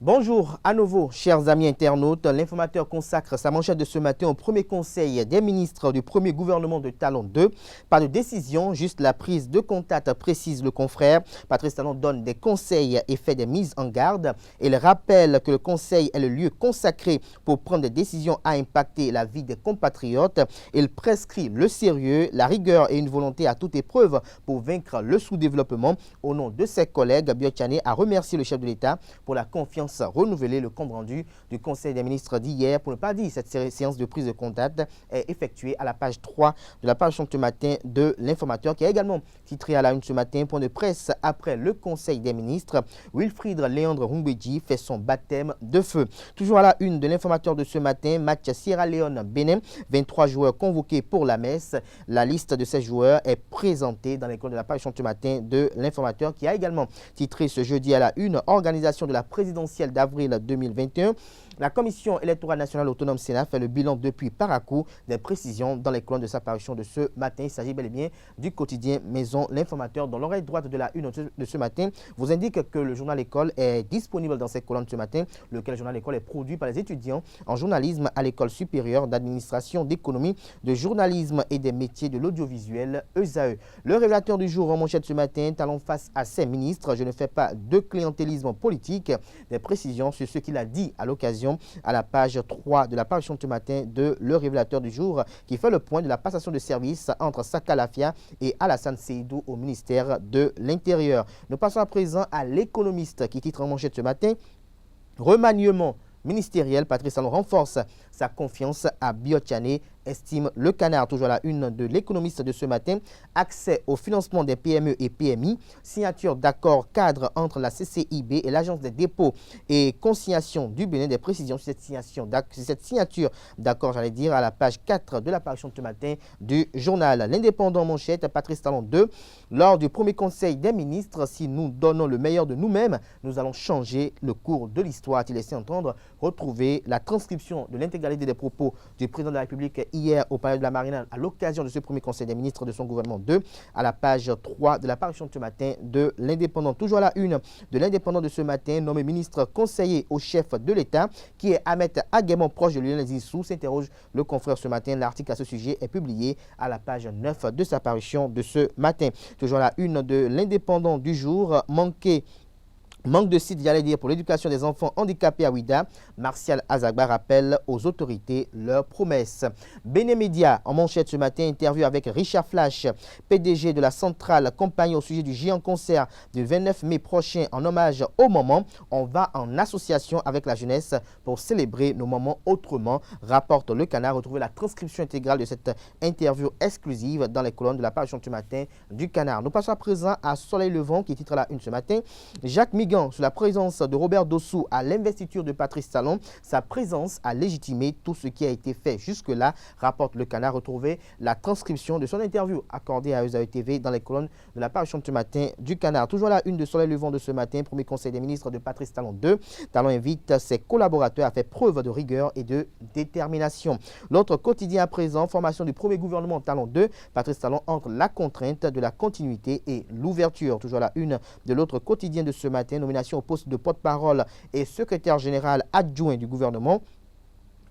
Bonjour à nouveau, chers amis internautes. L'informateur consacre sa manchette de ce matin au premier conseil des ministres du premier gouvernement de Talon 2. Pas de décision, juste la prise de contact, précise le confrère. Patrice Talon donne des conseils et fait des mises en garde. Il rappelle que le conseil est le lieu consacré pour prendre des décisions à impacter la vie des compatriotes. Il prescrit le sérieux, la rigueur et une volonté à toute épreuve pour vaincre le sous-développement. Au nom de ses collègues, Biotchane a remercié le chef de l'État pour la confiance renouveler le compte rendu du Conseil des ministres d'hier. Pour ne pas dire, cette séance de prise de contact est effectuée à la page 3 de la page ce matin de l'informateur, qui a également titré à la une ce matin, point de presse après le Conseil des ministres. Wilfried Léandre Rumbedji fait son baptême de feu. Toujours à la une de l'informateur de ce matin, match Sierra Leone-Bénin, 23 joueurs convoqués pour la messe. La liste de ces joueurs est présentée dans l'école de la page ce matin de l'informateur, qui a également titré ce jeudi à la une, organisation de la présidentielle d'avril 2021. La Commission électorale nationale autonome Sénat fait le bilan depuis Paracou. Des précisions dans les colonnes de sa parution de ce matin. Il s'agit bel et bien du quotidien Maison L'Informateur. Dans l'oreille droite de la une de ce matin, vous indique que le journal École est disponible dans ces colonnes ce matin, lequel journal École est produit par les étudiants en journalisme à l'École supérieure d'administration, d'économie, de journalisme et des métiers de l'audiovisuel ESAE. Le révélateur du jour en manchette ce matin, Talon face à ses ministres. Je ne fais pas de clientélisme politique. Des précisions sur ce qu'il a dit à l'occasion à la page 3 de la parution ce matin de Le Révélateur du jour, qui fait le point de la passation de service entre Saka Lafia et Alassane Seydou au ministère de l'Intérieur. Nous passons à présent à l'économiste qui titre en manchette ce matin « Remaniement ministériel, Patrice Talon renforce sa confiance à Biotchane », estime le Canard, toujours à la une de l'économiste de ce matin. Accès au financement des PME et PMI, signature d'accord cadre entre la CCIB et l'Agence des dépôts et consignation du Bénin. Des précisions sur cette signature d'accord, j'allais dire, à la page 4 de l'apparition de ce matin du journal. L'Indépendant manchette, Patrice Talon 2, lors du premier conseil des ministres, si nous donnons le meilleur de nous-mêmes, nous allons changer le cours de l'histoire, a-t-il laissé entendre. Retrouver la transcription de l'intégralité des propos du président de la République hier au palais de la Marine à l'occasion de ce premier conseil des ministres de son gouvernement 2 à la page 3 de l'apparition de ce matin de l'Indépendant. Toujours à la une de l'Indépendant de ce matin, nommé ministre conseiller au chef de l'État, qui est Ahmed Aguemon, proche de Lionel Zissou, s'interroge le confrère ce matin. L'article à ce sujet est publié à la page 9 de sa parution de ce matin. Toujours à la une de l'Indépendant du jour, manque de sites, j'allais dire, pour l'éducation des enfants handicapés à Ouida. Martial Azagba rappelle aux autorités leurs promesses. Béné Média, en manchette ce matin, interview avec Richard Flash, PDG de la centrale compagnie au sujet du géant concert du 29 mai prochain en hommage au moment. On va en association avec la jeunesse pour célébrer nos moments autrement, rapporte le Canard. Retrouvez la transcription intégrale de cette interview exclusive dans les colonnes de la page ce matin du Canard. Nous passons à présent à Soleil Levant qui titre la une ce matin. Jacques Migan sur la présence de Robert Dossou à l'investiture de Patrice Talon. Sa présence a légitimé tout ce qui a été fait jusque-là, rapporte le Canard. Retrouvez la transcription de son interview accordée à ESAE TV dans les colonnes de la parution de ce matin du Canard. Toujours à la une de Soleil Levant de ce matin, premier conseil des ministres de Patrice Talon 2. Talon invite ses collaborateurs à faire preuve de rigueur et de détermination. L'autre quotidien à présent, formation du premier gouvernement Talon 2. Patrice Talon entre la contrainte de la continuité et l'ouverture. Toujours à la une de l'autre quotidien de ce matin, nomination au poste de porte-parole et secrétaire général adjoint du gouvernement.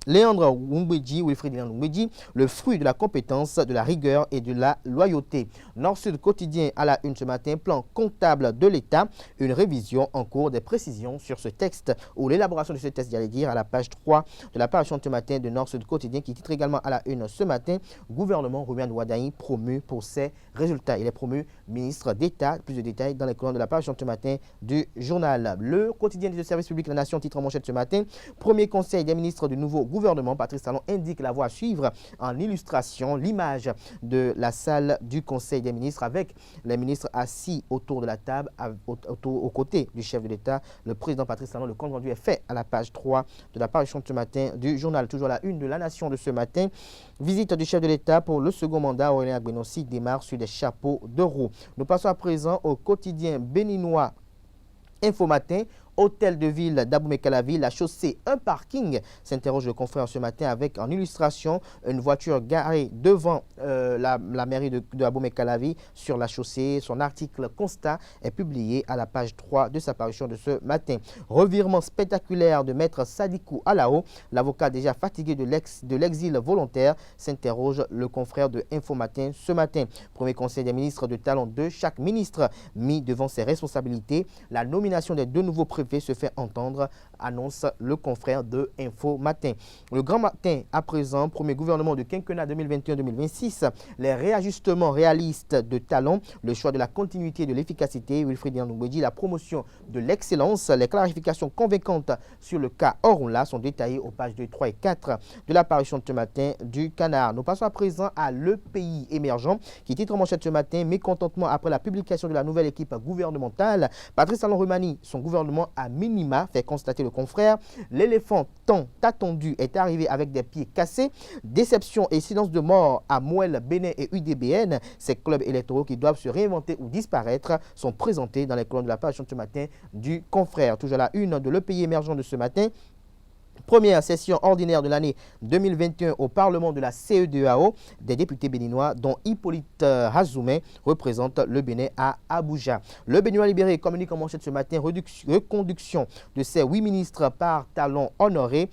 Léandre Rumbedji, Wilfried Léandre Rumbedji, le fruit de la compétence, de la rigueur et de la loyauté. Nord-Sud quotidien à la une ce matin, plan comptable de l'État, une révision en cours, des précisions sur ce texte ou l'élaboration de ce texte, j'allais dire, à la page 3 de la parution de ce matin de Nord-Sud quotidien qui titre également à la une ce matin, gouvernement Ruben Ouadaï promu pour ses résultats. Il est promu ministre d'État. Plus de détails dans les colonnes de la parution de ce matin du journal. Le quotidien du service public de la nation titre en manchette ce matin, premier conseil des ministres du nouveau gouvernement. Patrice Talon indique la voie à suivre en illustration, l'image de la salle du Conseil des ministres avec les ministres assis autour de la table, aux côtés du chef de l'État, le président Patrice Talon. Le compte rendu est fait à la page 3 de la parution de ce matin du journal. Toujours à la une de la nation de ce matin, visite du chef de l'État pour le second mandat. Aurélien Agbenossi démarre sur des chapeaux de roue. Nous passons à présent au quotidien béninois Infomatin. hôtel de ville d'Abomey-Calavi, la chaussée, un parking, s'interroge le confrère ce matin avec en illustration une voiture garée devant la mairie de Abomey-Calavi sur la chaussée. Son article constat est publié à la page 3 de sa parution de ce matin. Revirement spectaculaire de maître Sadikou Alao, l'avocat déjà fatigué de l'exil volontaire, s'interroge le confrère de Info Matin ce matin. Premier conseil des ministres de Talon 2, chaque ministre mis devant ses responsabilités. La nomination des 2 nouveaux préfets se fait entendre, annonce le confrère de Info Matin. Le grand matin à présent, premier gouvernement du quinquennat 2021-2026, les réajustements réalistes de Talon, le choix de la continuité et de l'efficacité, Wilfried Ndiandoum-Bédji, la promotion de l'excellence, les clarifications convaincantes sur le cas Orunla sont détaillées aux pages 2, 3 et 4 de l'apparition de ce matin du Canard. Nous passons à présent à Le Pays émergent qui titre en manchette ce matin, mécontentement après la publication de la nouvelle équipe gouvernementale. Patrice Talon remanie son gouvernement à minima, fait constater le confrère. L'éléphant tant attendu est arrivé avec des pieds cassés. Déception et silence de mort à Mouel, Bénin et UDBN. Ces clubs électoraux qui doivent se réinventer ou disparaître sont présentés dans les colonnes de la page de ce matin du confrère. Toujours la une de Le Pays émergent de ce matin. Première session ordinaire de l'année 2021 au Parlement de la CEDEAO, des députés béninois dont Hippolyte Hazoumé représente le Bénin à Abuja. Le Béninois libéré communique en manchette ce matin reconduction de ses 8 ministres par Talon honoré.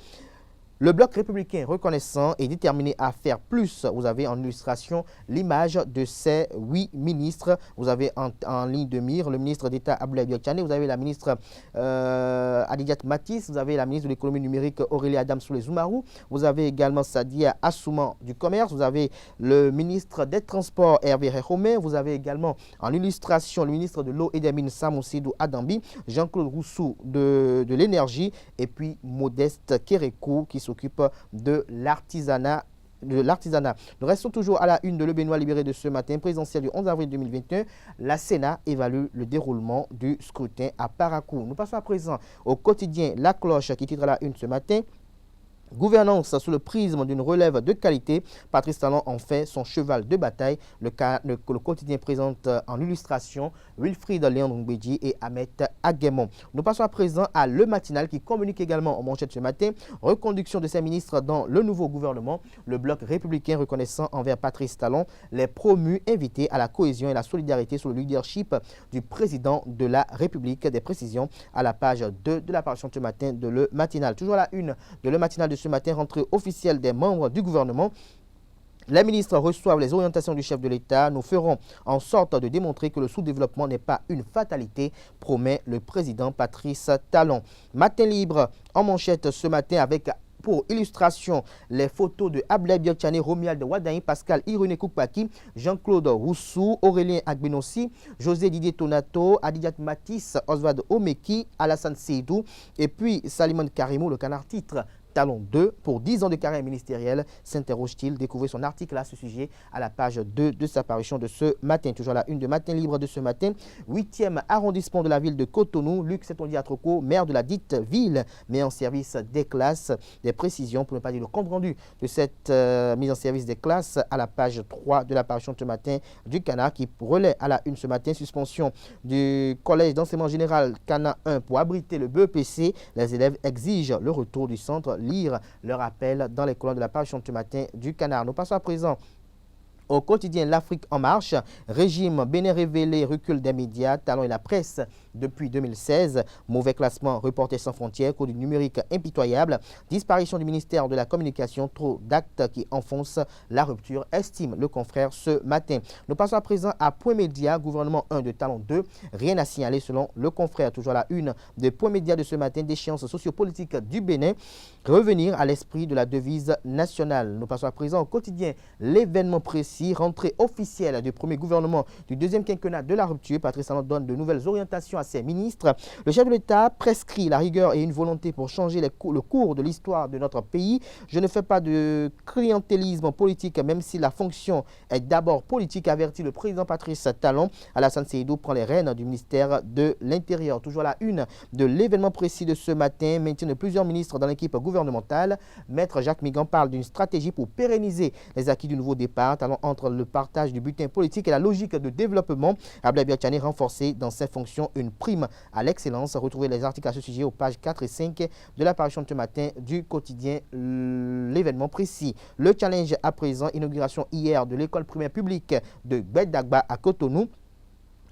Le bloc républicain reconnaissant et déterminé à faire plus. Vous avez en illustration l'image de ces 8 ministres. Vous avez en ligne de mire le ministre d'État Abdoulaye Biokane, vous avez la ministre Adidiat Matisse, vous avez la ministre de l'économie numérique Aurélie Adam Soulé-Zoumarou, vous avez également Sadia Assouman du commerce, vous avez le ministre des Transports Hervé Réhomé, vous avez également en illustration le ministre de l'eau et des mines Samousidou Adambi, Jean-Claude Roussou de l'énergie et puis Modeste Kérékou qui s'occupe de l'artisanat. Nous restons toujours à la une de Le Béninois libéré de ce matin, présidentiel du 11 avril 2021. La Sénat évalue le déroulement du scrutin à Parakou. Nous passons à présent au quotidien La Cloche qui titre à la une ce matin. Gouvernance sous le prisme d'une relève de qualité, Patrice Talon en fait son cheval de bataille. Le quotidien présente en illustration Wilfried Ndiandoum-Bédji et Ahmed Aguemon. Nous passons à présent à Le Matinal qui communique également en manchette ce matin. Reconduction de ses ministres dans le nouveau gouvernement. Le bloc républicain reconnaissant envers Patrice Talon les promus invités à la cohésion et la solidarité sous le leadership du président de la République. Des précisions à la page 2 de l'apparition de ce matin de Le Matinal. Toujours à la une de Le Matinal de ce matin, rentrée officielle des membres du gouvernement. Les ministres reçoivent les orientations du chef de l'État. Nous ferons en sorte de démontrer que le sous-développement n'est pas une fatalité, promet le président Patrice Talon. Matin libre en manchette ce matin avec pour illustration les photos de Abdoulaye Biokane, Romuald Wadain, Pascal Iruné Koukpaki, Jean-Claude Roussou, Aurélien Agbenossi, José Didier Tonato, Adidiat Matisse, Oswald Omeki, Alassane Seydou et puis Salimane Karimou, le canard titre. Talon 2 pour 10 ans de carrière ministérielle, s'interroge-t-il? Découvrez son article à ce sujet à la page 2 de sa parution de ce matin. Toujours la une de Matin libre de ce matin. 8e arrondissement de la ville de Cotonou, Luc Setondiatroko, maire de la dite ville, met en service des classes. Des précisions, pour ne pas dire le compte rendu de cette mise en service des classes à la page 3 de la parution de ce matin du Canard qui relaie à la une ce matin. Suspension du collège d'enseignement général Cana 1 pour abriter le BEPC. Les élèves exigent le retour du centre. Lire leur appel dans les colonnes de la page ce matin du Canard. Nous passons à présent au quotidien L'Afrique en marche. Régime Bénin révélé, recul des médias, Talon et la presse depuis 2016. Mauvais classement, Reporters sans frontières, coût du numérique impitoyable. Disparition du ministère de la Communication, trop d'actes qui enfoncent la rupture, estime le confrère ce matin. Nous passons à présent à Point Média, gouvernement 1 de Talon 2. Rien à signaler selon le confrère. Toujours à la une de Point Média de ce matin, d'échéance sociopolitique du Bénin. Revenir à l'esprit de la devise nationale. Nous passons à présent au quotidien L'événement précis, rentrée officielle du premier gouvernement du deuxième quinquennat de la rupture. Patrice Talon donne de nouvelles orientations à ses ministres. Le chef de l'État prescrit la rigueur et une volonté pour changer le cours de l'histoire de notre pays. Je ne fais pas de clientélisme politique, même si la fonction est d'abord politique, avertit le président Patrice Talon. Alassane Seydou prend les rênes du ministère de l'Intérieur. Toujours à la une de l'événement précis de ce matin, maintien de plusieurs ministres dans l'équipe gouvernementale. Maître Jacques Migan parle d'une stratégie pour pérenniser les acquis du nouveau départ. Talon entre le partage du butin politique et la logique de développement. Abdoulaye Biachani renforcé dans ses fonctions une prime à l'excellence. Retrouvez les articles à ce sujet aux pages 4 et 5 de la parution de ce matin du quotidien L'événement précis. Le challenge à présent, inauguration hier de l'école primaire publique de Gbedagba à Cotonou.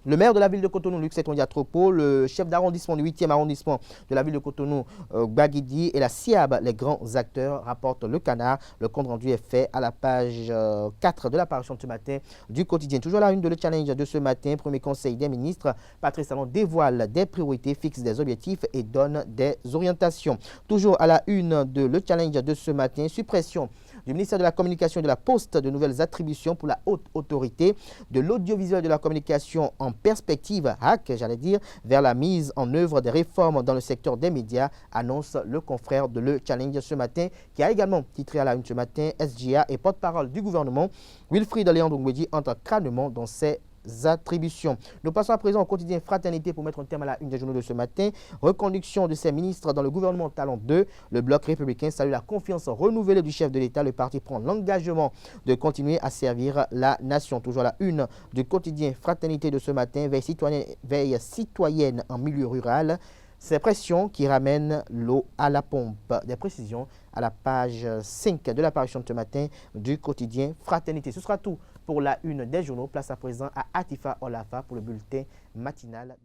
Le maire de la ville de Cotonou, Luc Setondiatropo, le chef d'arrondissement du 8e arrondissement de la ville de Cotonou, Gbagidi, et la SIAB, les grands acteurs, rapportent le canard. Le compte rendu est fait à la page 4 de la parution de ce matin du quotidien. Toujours la une de le challenge de ce matin, premier conseil des ministres, Patrice Talon dévoile des priorités, fixe des objectifs et donne des orientations. Toujours à la une de le challenge de ce matin, suppression du ministère de la Communication et de la Poste, de nouvelles attributions pour la haute autorité de l'audiovisuel de la communication en perspective, j'allais dire, vers la mise en œuvre des réformes dans le secteur des médias, annonce le confrère de Le Challenge ce matin, qui a également titré à la une ce matin, SGA et porte-parole du gouvernement, Wilfried Léandre Ngwedi entre crânement dans ses attributions. Nous passons à présent au quotidien Fraternité pour mettre un terme à la une des journaux de ce matin. Reconduction de ses ministres dans le gouvernement Talon 2. Le bloc républicain salue la confiance renouvelée du chef de l'État. Le parti prend l'engagement de continuer à servir la nation. Toujours à la une du quotidien Fraternité de ce matin. Veille citoyenne en milieu rural. Ces pressions qui ramènent l'eau à la pompe. Des précisions à la page 5 de la parution de ce matin du quotidien Fraternité. Ce sera tout pour la une des journaux. Place à présent à Atifa Olafa pour le bulletin matinal.